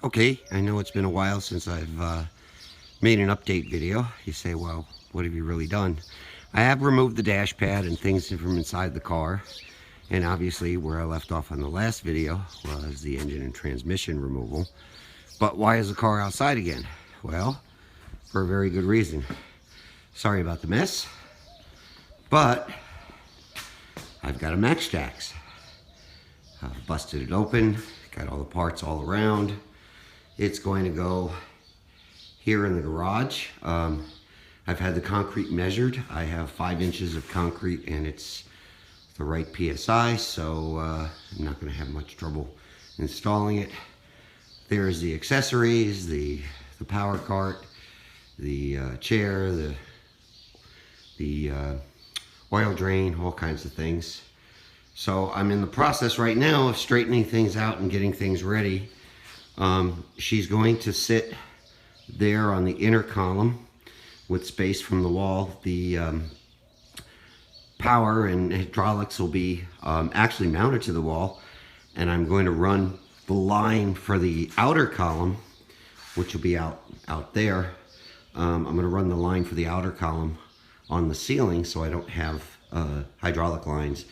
Okay, I know it's been a while since I've made an update video. You say, well, what have you really done? I have removed the dash pad and things from inside the car. And obviously where I left off on the last video was the engine and transmission removal. But why is the car outside again? Well, for a very good reason. Sorry about the mess, but I've got a Maxx Jaxx. I've busted it open, got all the parts all around. It's going to go here in the garage. I've had the concrete measured. I have 5 inches of concrete and it's the right PSI, so I'm not going to have much trouble installing it. There's the accessories, the power cart, the chair, the oil drain, all kinds of things. So I'm in the process right now of straightening things out and getting things ready. She's going to sit there on the inner column with space from the wall. The power and hydraulics will be actually mounted to the wall, and I'm going to run the line for the outer column, which will be out there. I'm going to run the line for the outer column on the ceiling so I don't have hydraulic lines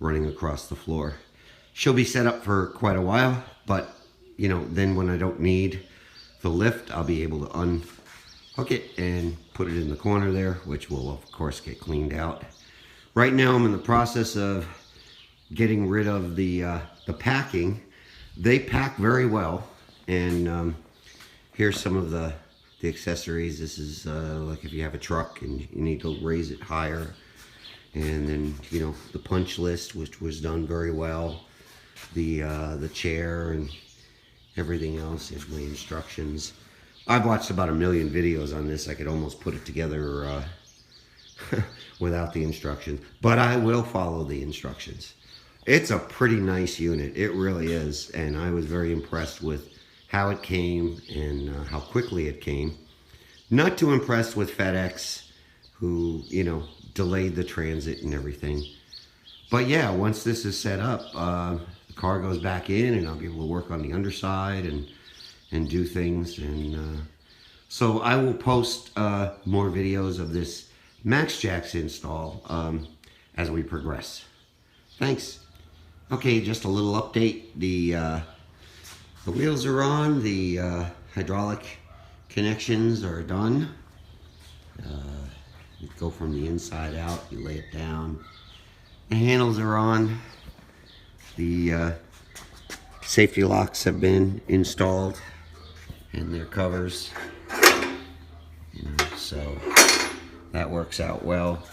running across the floor. She'll be set up for quite a while, but you know, then when I don't need the lift, I'll be able to unhook it and put it in the corner there, which will of course get cleaned out. Right now I'm in the process of getting rid of the packing. They pack very well, and here's some of the accessories. This is like if you have a truck and you need to raise it higher. And then, you know, the punch list, which was done very well. The chair and everything else. Here's my instructions. I've watched about 1 million videos on this. I could almost put it together without the instructions, but I will follow the instructions. It's a pretty nice unit. It really is, and I was very impressed with how it came and how quickly it came. Not too impressed with FedEx, who, you know, delayed the transit and everything. But yeah, once this is set up, the car goes back in and I'll be able to work on the underside and do things. And so I will post more videos of this Maxx Jaxx install as we progress. Thanks. Okay, just a little update. The wheels are on, the hydraulic connections are done. You go from the inside out, you lay it down. The handles are on. The safety locks have been installed and their covers. So that works out well.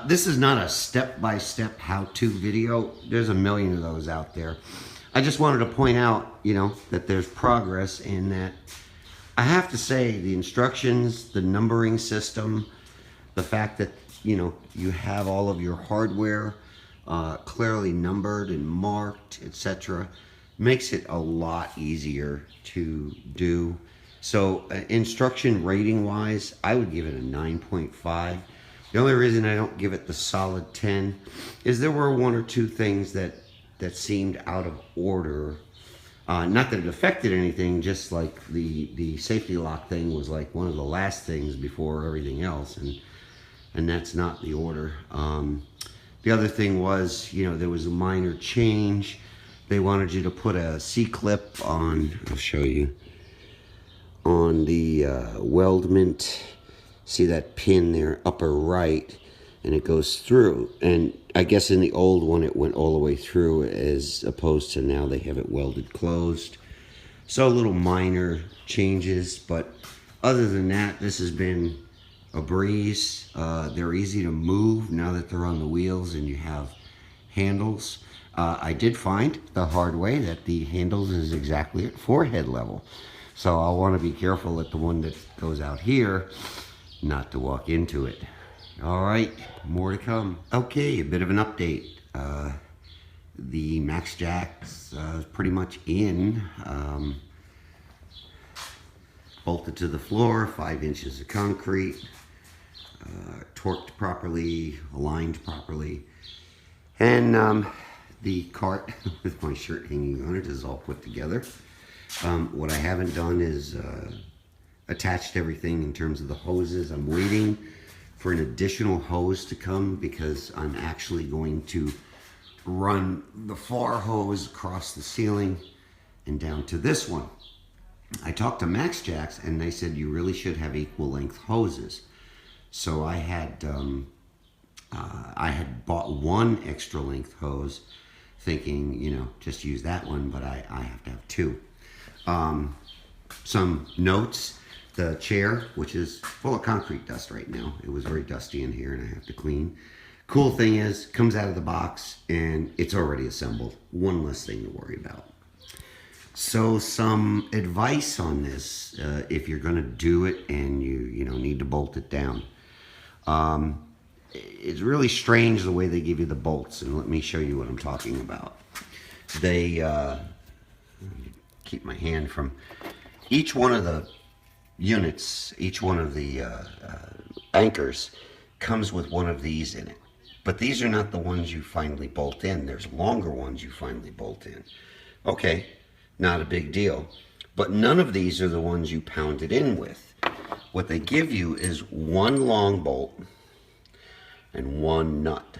This is not a step-by-step how-to video. There's 1 million of those out there. I just wanted to point out, you know, that there's progress in that. I have to say the instructions, the numbering system, the fact that, you know, you have all of your hardware clearly numbered and marked, etc., makes it a lot easier to do. So instruction rating wise, I would give it a 9.5. The only reason I don't give it the solid 10 is there were 1 or 2 things that seemed out of order. Not that it affected anything, just like the safety lock thing was like one of the last things before everything else, and that's not the order. The other thing was, you know, there was a minor change. They wanted you to put a C-clip on, I'll show you, on the weldment. See that pin there, upper right, and it goes through. And I guess in the old one it went all the way through, as opposed to now they have it welded closed. So little minor changes, but other than that, this has been a breeze. They're easy to move now that they're on the wheels and you have handles. I did find the hard way that the handles is exactly at forehead level. So I'll want to be careful that the one that goes out here, not to walk into it. All right, more to come. Okay, a bit of an update. The Maxx Jaxx is pretty much in. Bolted to the floor, 5 inches of concrete, torqued properly, aligned properly. And the cart with my shirt hanging on it is all put together. What I haven't done is attached everything in terms of the hoses. I'm waiting for an additional hose to come because I'm actually going to run the far hose across the ceiling and down to this one. I talked to Maxx Jaxx and they said you really should have equal length hoses. So I had bought one extra length hose thinking, you know, just use that one, but I have to have two. Some notes. The chair, which is full of concrete dust right now. It was very dusty in here and I have to clean. Cool thing is, comes out of the box and it's already assembled. One less thing to worry about. So some advice on this, if you're gonna do it and you need to bolt it down. It's really strange the way they give you the bolts, and let me show you what I'm talking about. They, keep my hand from each one of the units, each one of the anchors comes with one of these in it. But these are not the ones you finally bolt in. There's longer ones you finally bolt in. Okay, not a big deal. But none of these are the ones you pound it in with. What they give you is one long bolt and one nut.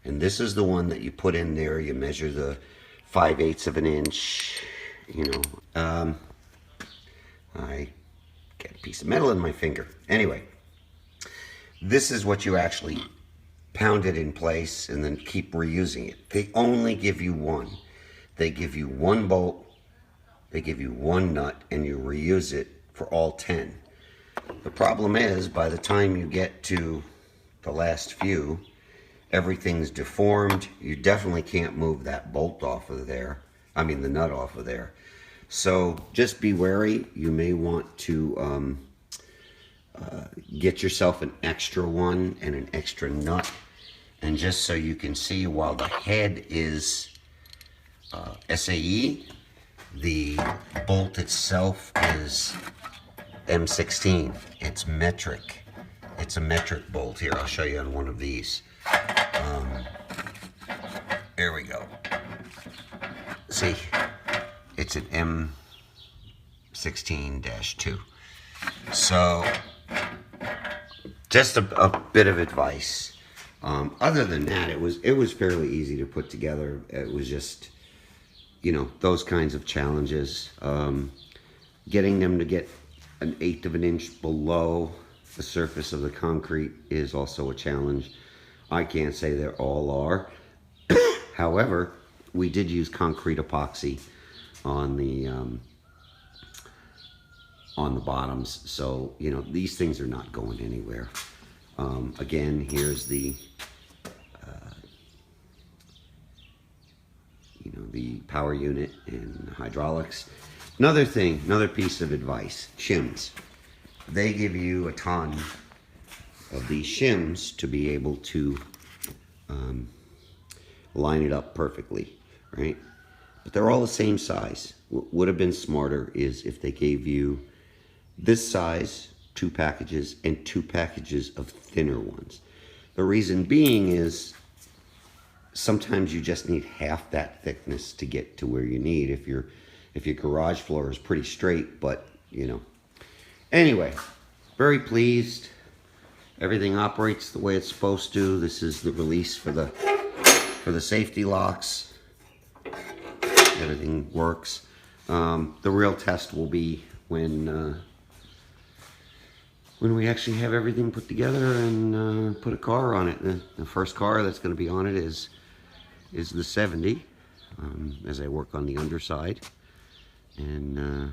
And this is the one that you put in there. You measure the 5/8 of an inch, you know. I get a piece of metal in my finger. Anyway, this is what you actually pound it in place and then keep reusing it. They only give you one. They give you one bolt, they give you one nut, and you reuse it for all 10. The problem is, by the time you get to the last few, everything's deformed. You definitely can't move that bolt off of there. I mean, the nut off of there. So just be wary. You may want to get yourself an extra one and an extra nut. And just so you can see, while the head is SAE, the bolt itself is M16. It's metric. It's a metric bolt. Here, I'll show you on one of these. There we go. See? It's an M16-2. So, just a bit of advice. Other than that, it was fairly easy to put together. It was just, you know, those kinds of challenges. Getting them to get an 1/8 of an inch below the surface of the concrete is also a challenge. I can't say they all are. However, we did use concrete epoxy on the bottoms, so you know these things are not going anywhere. Again, here's the the power unit and hydraulics. Another thing, another piece of advice: shims. They give you a ton of these shims to be able to line it up perfectly, right? But they're all the same size. What would have been smarter is if they gave you this size, 2 packages, and 2 packages of thinner ones. The reason being is sometimes you just need half that thickness to get to where you need if your garage floor is pretty straight, but you know. Anyway, very pleased. Everything operates the way it's supposed to. This is the release for the safety locks. Everything works. The real test will be when we actually have everything put together and put a car on it. The first car that's going to be on it is the 70, as I work on the underside. And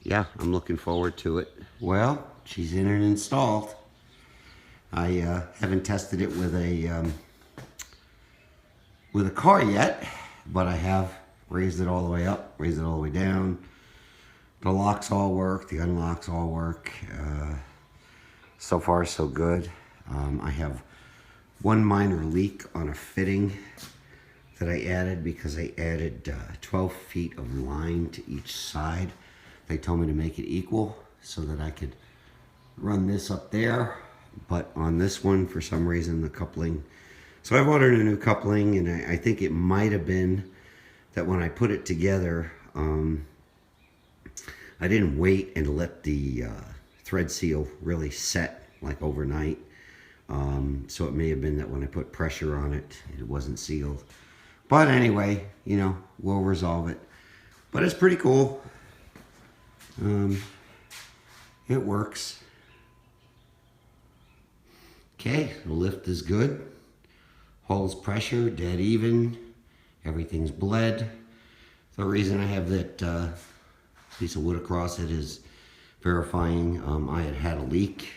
yeah, I'm looking forward to it. Well, she's in and installed. I haven't tested it with a car yet, but I have raised it all the way up, raised it all the way down. The locks all work, the unlocks all work. So far, so good. I have one minor leak on a fitting that I added because I added 12 feet of line to each side. They told me to make it equal so that I could run this up there. But on this one, for some reason, the coupling... So I've ordered a new coupling, and I think it might have been that when I put it together, I didn't wait and let the thread seal really set like overnight. So it may have been that when I put pressure on it, it wasn't sealed. But anyway, you know, we'll resolve it. But it's pretty cool. It works. Okay, the lift is good. Holds pressure, dead even. Everything's bled. The reason I have that piece of wood across it is verifying I had a leak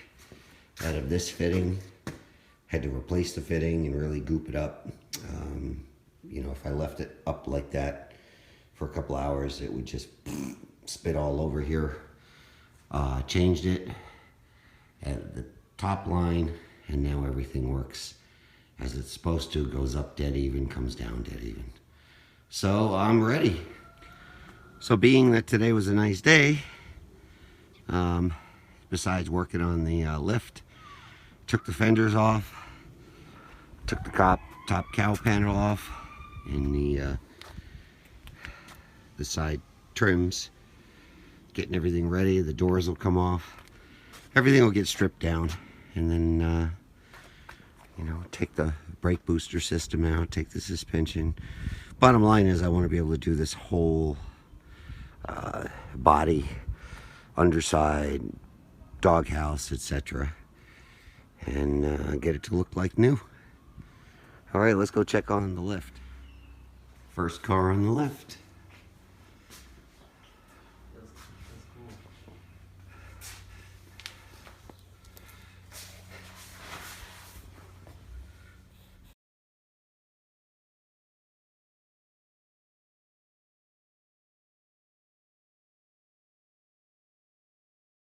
out of this fitting. Had to replace the fitting and really goop it up. You know, if I left it up like that for a couple hours, it would just spit all over here. Changed it at the top line, and now everything works as it's supposed to. Goes up dead even, comes down dead even. So I'm ready. So being that today was a nice day, besides working on the lift, took the fenders off, took the top cowl panel off, and the side trims, getting everything ready. The doors will come off. Everything will get stripped down, and then you know, take the brake booster system out, take the suspension. Bottom line is I want to be able to do this whole body, underside, doghouse, etc., and get it to look like new. All right, let's go check on the lift. First car on the left.